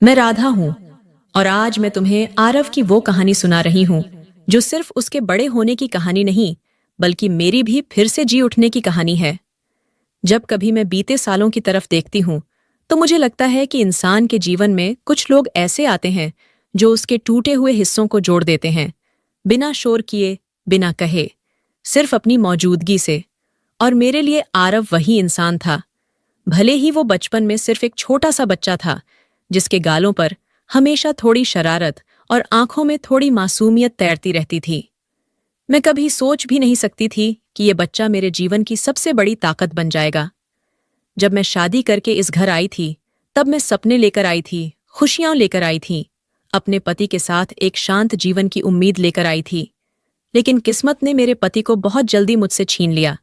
मैं राधा हूँ और आज मैं तुम्हें आरव की वो कहानी सुना रही हूँ जो सिर्फ उसके बड़े होने की कहानी नहीं बल्कि मेरी भी फिर से जी उठने की कहानी है। जब कभी मैं बीते सालों की तरफ देखती हूँ तो मुझे लगता है कि इंसान के जीवन में कुछ लोग ऐसे आते हैं जो उसके टूटे हुए हिस्सों को जोड़ देते हैं, बिना शोर किए, बिना कहे, सिर्फ अपनी मौजूदगी से। और मेरे लिए आरव वही इंसान था। भले ही वो बचपन में सिर्फ एक छोटा सा बच्चा था जिसके गालों पर हमेशा थोड़ी शरारत और आंखों में थोड़ी मासूमियत तैरती रहती थी। मैं कभी सोच भी नहीं सकती थी कि ये बच्चा मेरे जीवन की सबसे बड़ी ताकत बन जाएगा। जब मैं शादी करके इस घर आई थी तब मैं सपने लेकर आई थी, खुशियां लेकर आई थी, अपने पति के साथ एक शांत जीवन की उम्मीद लेकर आई थी। लेकिन किस्मत ने मेरे पति को बहुत जल्दी मुझसे छीन लिया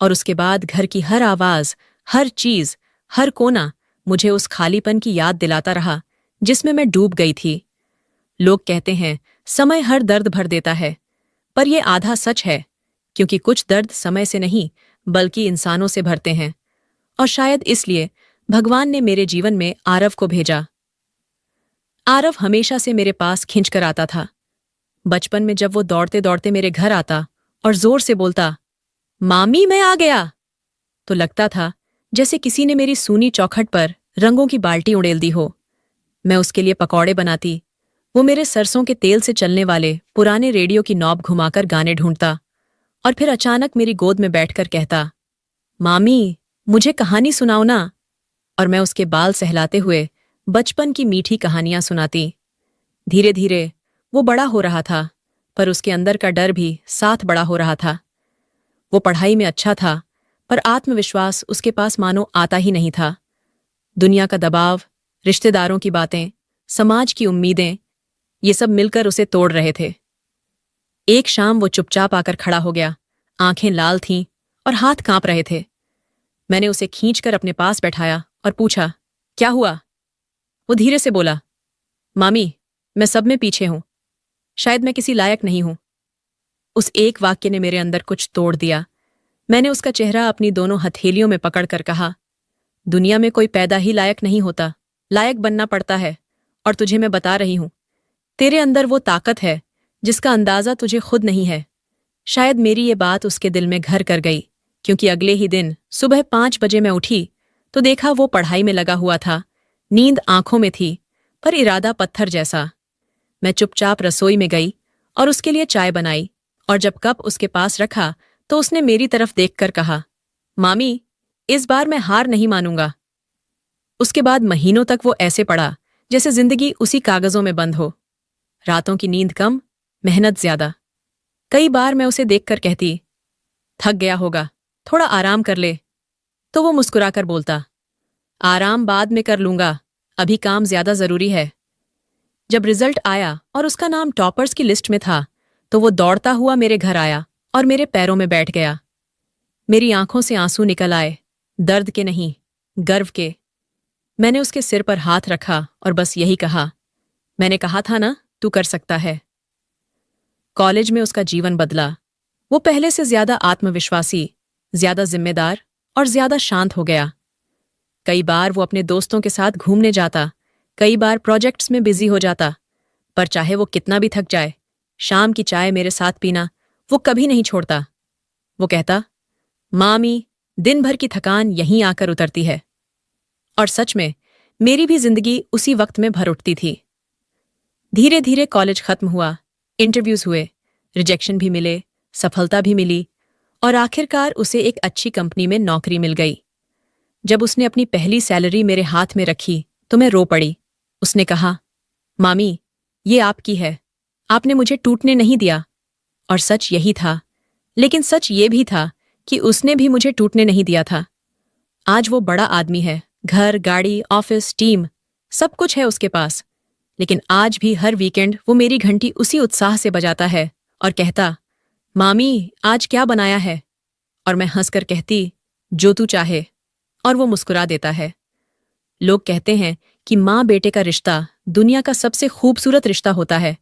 और उसके बाद घर की हर आवाज, हर चीज, हर कोना मुझे उस खालीपन की याद दिलाता रहा जिसमें मैं डूब गई थी। लोग कहते हैं समय हर दर्द भर देता है, पर यह आधा सच है, क्योंकि कुछ दर्द समय से नहीं बल्कि इंसानों से भरते हैं। और शायद इसलिए भगवान ने मेरे जीवन में आरव को भेजा। आरव हमेशा से मेरे पास खिंच कर आता था। बचपन में जब वो दौड़ते दौड़ते मेरे घर आता और जोर से बोलता, मामी मैं आ गया, तो लगता था जैसे किसी ने मेरी सूनी चौखट पर रंगों की बाल्टी उड़ेल दी हो। मैं उसके लिए पकौड़े बनाती, वो मेरे सरसों के तेल से चलने वाले पुराने रेडियो की नॉब घुमाकर गाने ढूंढता और फिर अचानक मेरी गोद में बैठकर कहता, मामी मुझे कहानी सुनाओ ना। और मैं उसके बाल सहलाते हुए बचपन की मीठी कहानियां सुनाती। धीरे धीरे वो बड़ा हो रहा था, पर उसके अंदर का डर भी साथ बड़ा हो रहा था। वो पढ़ाई में अच्छा था, पर आत्मविश्वास उसके पास मानो आता ही नहीं था। दुनिया का दबाव, रिश्तेदारों की बातें, समाज की उम्मीदें, ये सब मिलकर उसे तोड़ रहे थे। एक शाम वो चुपचाप आकर खड़ा हो गया। आंखें लाल थीं और हाथ कांप रहे थे। मैंने उसे खींचकर अपने पास बैठाया और पूछा, क्या हुआ? वो धीरे से बोला, मामी मैं सब में पीछे हूं, शायद मैं किसी लायक नहीं हूं। उस एक वाक्य ने मेरे अंदर कुछ तोड़ दिया। मैंने उसका चेहरा अपनी दोनों हथेलियों में पकड़कर कहा, दुनिया में कोई पैदा ही लायक नहीं होता, लायक बनना पड़ता है। और तुझे मैं बता रही हूं, तेरे अंदर वो ताकत है जिसका अंदाजा तुझे खुद नहीं है। शायद मेरी ये बात उसके दिल में घर कर गई, क्योंकि अगले ही दिन सुबह 5 बजे मैं उठी तो देखा वो पढ़ाई में लगा हुआ था। नींद आंखों में थी, पर इरादा पत्थर जैसा। मैं चुपचाप रसोई में गई और उसके लिए चाय बनाई, और जब कप उसके पास रखा तो उसने मेरी तरफ देखकर कहा, मामी इस बार मैं हार नहीं मानूंगा। उसके बाद महीनों तक वो ऐसे पड़ा जैसे जिंदगी उसी कागजों में बंद हो। रातों की नींद कम, मेहनत ज्यादा। कई बार मैं उसे देखकर कहती, थक गया होगा, थोड़ा आराम कर ले। तो वो मुस्कुराकर बोलता, आराम बाद में कर लूंगा, अभी काम ज्यादा जरूरी है। जब रिजल्ट आया और उसका नाम टॉपर्स की लिस्ट में था तो वो दौड़ता हुआ मेरे घर आया और मेरे पैरों में बैठ गया। मेरी आंखों से आंसू निकल आए, दर्द के नहीं, गर्व के। मैंने उसके सिर पर हाथ रखा और बस यही कहा, मैंने कहा था ना तू कर सकता है। कॉलेज में उसका जीवन बदला। वो पहले से ज्यादा आत्मविश्वासी, ज्यादा जिम्मेदार और ज्यादा शांत हो गया। कई बार वो अपने दोस्तों के साथ घूमने जाता, कई बार प्रोजेक्ट्स में बिजी हो जाता, पर चाहे वो कितना भी थक जाए, शाम की चाय मेरे साथ पीना वो कभी नहीं छोड़ता। वो कहता, मामी दिन भर की थकान यहीं आकर उतरती है। और सच में मेरी भी जिंदगी उसी वक्त में भर उठती थी। धीरे धीरे कॉलेज खत्म हुआ, इंटरव्यूज हुए, रिजेक्शन भी मिले, सफलता भी मिली, और आखिरकार उसे एक अच्छी कंपनी में नौकरी मिल गई। जब उसने अपनी पहली सैलरी मेरे हाथ में रखी तो मैं रो पड़ी। उसने कहा, मामी ये आपकी है, आपने मुझे टूटने नहीं दिया। और सच यही था, लेकिन सच ये भी था कि उसने भी मुझे टूटने नहीं दिया था। आज वो बड़ा आदमी है, घर, गाड़ी, ऑफिस, टीम, सब कुछ है उसके पास। लेकिन आज भी हर वीकेंड वो मेरी घंटी उसी उत्साह से बजाता है और कहता, मामी आज क्या बनाया है? और मैं हंसकर कहती, जो तू चाहे। और वो मुस्कुरा देता है। लोग कहते हैं कि माँ बेटे का रिश्ता दुनिया का सबसे खूबसूरत रिश्ता होता है,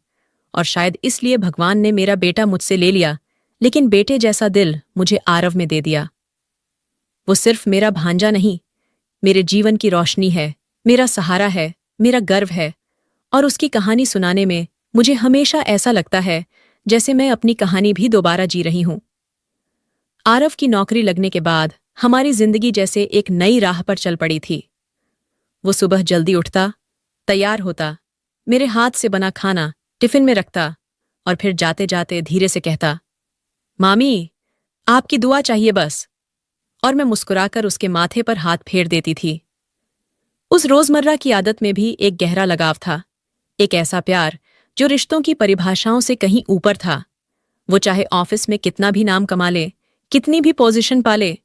और शायद इसलिए भगवान ने मेरा बेटा मुझसे ले लिया, लेकिन बेटे जैसा दिल मुझे आरव में दे दिया। वो सिर्फ मेरा भांजा नहीं, मेरे जीवन की रोशनी है, मेरा सहारा है, मेरा गर्व है, और उसकी कहानी सुनाने में मुझे हमेशा ऐसा लगता है जैसे मैं अपनी कहानी भी दोबारा जी रही हूं। आरव की नौकरी लगने के बाद हमारी जिंदगी जैसे एक नई राह पर चल पड़ी थी। वो सुबह जल्दी उठता, तैयार होता, मेरे हाथ से बना खाना टिफिन में रखता और फिर जाते जाते धीरे से कहता, मामी, आपकी दुआ चाहिए बस। और मैं मुस्कुराकर उसके माथे पर हाथ फेर देती थी। उस रोजमर्रा की आदत में भी एक गहरा लगाव था, एक ऐसा प्यार जो रिश्तों की परिभाषाओं से कहीं ऊपर था। वो चाहे ऑफिस में कितना भी नाम कमा ले, कितनी भी पोजीशन पाले,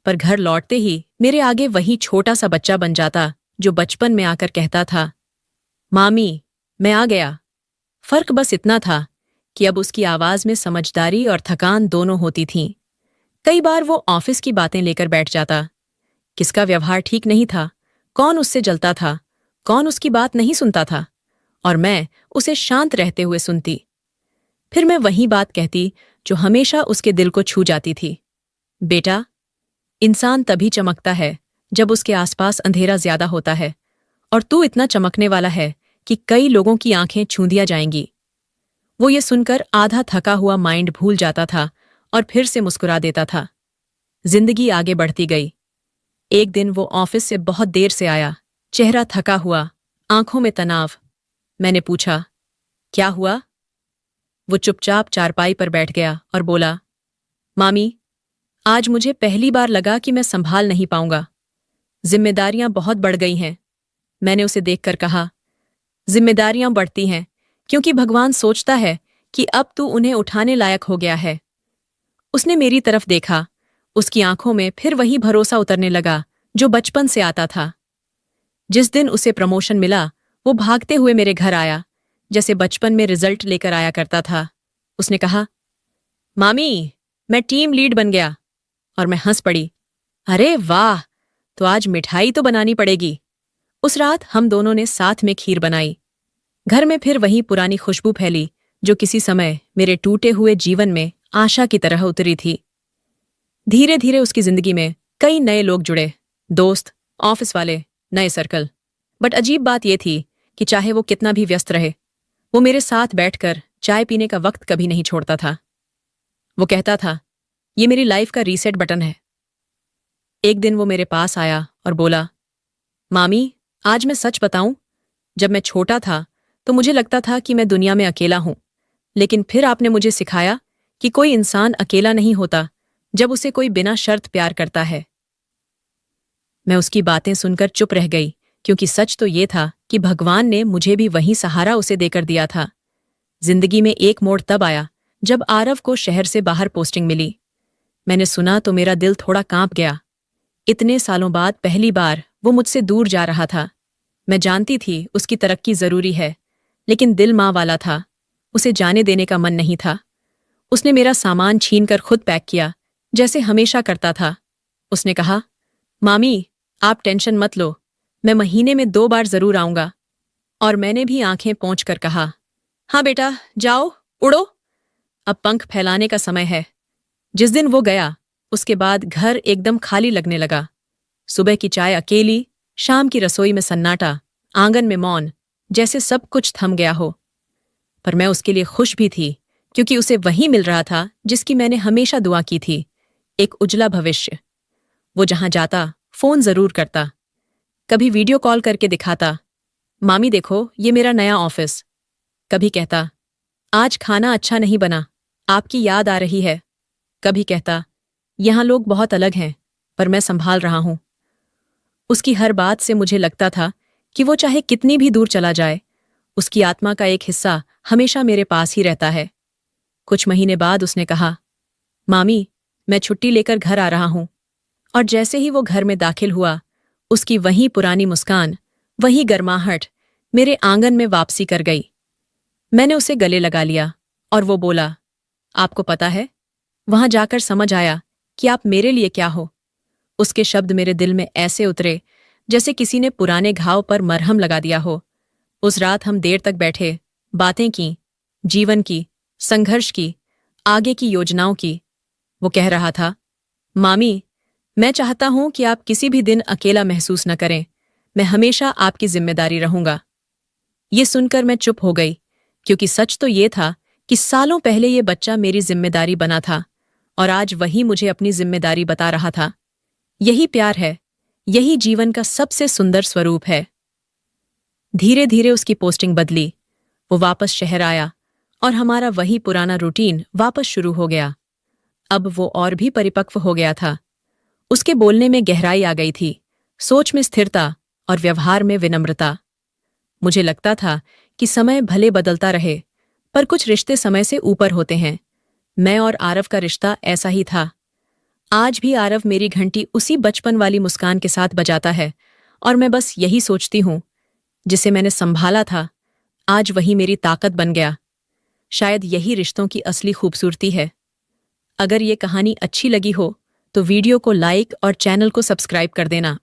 पर घर लौटते ही मेरे आगे वही छोटा सा बच्चा बन जाता जो बचपन में आकर कहता था, मामी, मैं आ गया। फर्क बस इतना था कि अब उसकी आवाज में समझदारी और थकान दोनों होती थीं। कई बार वो ऑफिस की बातें लेकर बैठ जाता। किसका व्यवहार ठीक नहीं था, कौन उससे जलता था, कौन उसकी बात नहीं सुनता था, और मैं उसे शांत रहते हुए सुनती। फिर मैं वही बात कहती जो हमेशा उसके दिल को छू जाती थी, बेटा, इंसान तभी चमकता है जब उसके आसपास अंधेरा ज्यादा होता है, और तू इतना चमकने वाला है कि कई लोगों की आंखें छू दिया जाएंगी। वो ये सुनकर आधा थका हुआ माइंड भूल जाता था और फिर से मुस्कुरा देता था। जिंदगी आगे बढ़ती गई। एक दिन वो ऑफिस से बहुत देर से आया, चेहरा थका हुआ, आंखों में तनाव। मैंने पूछा, क्या हुआ? वो चुपचाप चारपाई पर बैठ गया और बोला, मामी, आज मुझे पहली बार लगा कि मैं संभाल नहीं पाऊंगा। जिम्मेदारियां बहुत बढ़ गई हैं। मैंने उसे देखकर कहा, जिम्मेदारियां बढ़ती हैं क्योंकि भगवान सोचता है कि अब तू उन्हें उठाने लायक हो गया है। उसने मेरी तरफ देखा, उसकी आंखों में फिर वही भरोसा उतरने लगा जो बचपन से आता था। जिस दिन उसे प्रमोशन मिला, वो भागते हुए मेरे घर आया, जैसे बचपन में रिजल्ट लेकर आया करता था। उसने कहा, मामी, मैं टीम लीड बन गया। और मैं हंस पड़ी, अरे वाह, तो आज मिठाई तो बनानी पड़ेगी। उस रात हम दोनों ने साथ में खीर बनाई। घर में फिर वही पुरानी खुशबू फैली जो किसी समय मेरे टूटे हुए जीवन में आशा की तरह उतरी थी। धीरे धीरे उसकी जिंदगी में कई नए लोग जुड़े, दोस्त, ऑफिस वाले, नए सर्कल। बट अजीब बात यह थी कि चाहे वो कितना भी व्यस्त रहे, वो मेरे साथ बैठकर चाय पीने का वक्त कभी नहीं छोड़ता था। वो कहता था, ये मेरी लाइफ का रीसेट बटन है। एक दिन वो मेरे पास आया और बोला, मामी, आज मैं सच बताऊं, जब मैं छोटा था तो मुझे लगता था कि मैं दुनिया में अकेला हूं, लेकिन फिर आपने मुझे सिखाया कि कोई इंसान अकेला नहीं होता जब उसे कोई बिना शर्त प्यार करता है। मैं उसकी बातें सुनकर चुप रह गई, क्योंकि सच तो ये था कि भगवान ने मुझे भी वही सहारा उसे देकर दिया था। जिंदगी में एक मोड़ तब आया जब आरव को शहर से बाहर पोस्टिंग मिली। मैंने सुना तो मेरा दिल थोड़ा कांप गया। इतने सालों बाद पहली बार वो मुझसे दूर जा रहा था। मैं जानती थी उसकी तरक्की जरूरी है, लेकिन दिल माँ वाला था, उसे जाने देने का मन नहीं था। उसने मेरा सामान छीनकर खुद पैक किया, जैसे हमेशा करता था। उसने कहा, मामी, आप टेंशन मत लो, मैं महीने में 2 बार जरूर आऊंगा। और मैंने भी आंखें पोंछकर कहा, हाँ बेटा, जाओ, उड़ो, अब पंख फैलाने का समय है। जिस दिन वो गया, उसके बाद घर एकदम खाली लगने लगा। सुबह की चाय अकेली, शाम की रसोई में सन्नाटा, आंगन में मौन, जैसे सब कुछ थम गया हो। पर मैं उसके लिए खुश भी थी, क्योंकि उसे वही मिल रहा था जिसकी मैंने हमेशा दुआ की थी, एक उजला भविष्य। वो जहां जाता, फोन जरूर करता, कभी वीडियो कॉल करके दिखाता, मामी देखो, ये मेरा नया ऑफिस। कभी कहता, आज खाना अच्छा नहीं बना, आपकी याद आ रही है। कभी कहता, यहां लोग बहुत अलग हैं, पर मैं संभाल रहा हूं। उसकी हर बात से मुझे लगता था कि वो चाहे कितनी भी दूर चला जाए, उसकी आत्मा का एक हिस्सा हमेशा मेरे पास ही रहता है। कुछ महीने बाद उसने कहा, मामी, मैं छुट्टी लेकर घर आ रहा हूं। और जैसे ही वो घर में दाखिल हुआ, उसकी वही पुरानी मुस्कान, वही गर्माहट मेरे आंगन में वापसी कर गई। मैंने उसे गले लगा लिया और वो बोला, आपको पता है, वहां जाकर समझ आया कि आप मेरे लिए क्या हो। उसके शब्द मेरे दिल में ऐसे उतरे जैसे किसी ने पुराने घाव पर मरहम लगा दिया हो। उस रात हम देर तक बैठे, बातें की, जीवन की, संघर्ष की, आगे की योजनाओं की। वो कह रहा था, मामी, मैं चाहता हूं कि आप किसी भी दिन अकेला महसूस न करें। मैं हमेशा आपकी जिम्मेदारी रहूंगा। ये सुनकर मैं चुप हो गई, क्योंकि सच तो ये था कि सालों पहले ये बच्चा मेरी जिम्मेदारी बना था और आज वही मुझे अपनी जिम्मेदारी बता रहा था। यही प्यार है, यही जीवन का सबसे सुंदर स्वरूप है। धीरे धीरे उसकी पोस्टिंग बदली, वो वापस शहर आया और हमारा वही पुराना रूटीन वापस शुरू हो गया। अब वो और भी परिपक्व हो गया था। उसके बोलने में गहराई आ गई थी, सोच में स्थिरता और व्यवहार में विनम्रता। मुझे लगता था कि समय भले बदलता रहे, पर कुछ रिश्ते समय से ऊपर होते हैं। मैं और आरव का रिश्ता ऐसा ही था। आज भी आरव मेरी घंटी उसी बचपन वाली मुस्कान के साथ बजाता है और मैं बस यही सोचती हूँ, जिसे मैंने संभाला था, आज वही मेरी ताकत बन गया। शायद यही रिश्तों की असली खूबसूरती है। अगर ये कहानी अच्छी लगी हो तो वीडियो को लाइक और चैनल को सब्सक्राइब कर देना।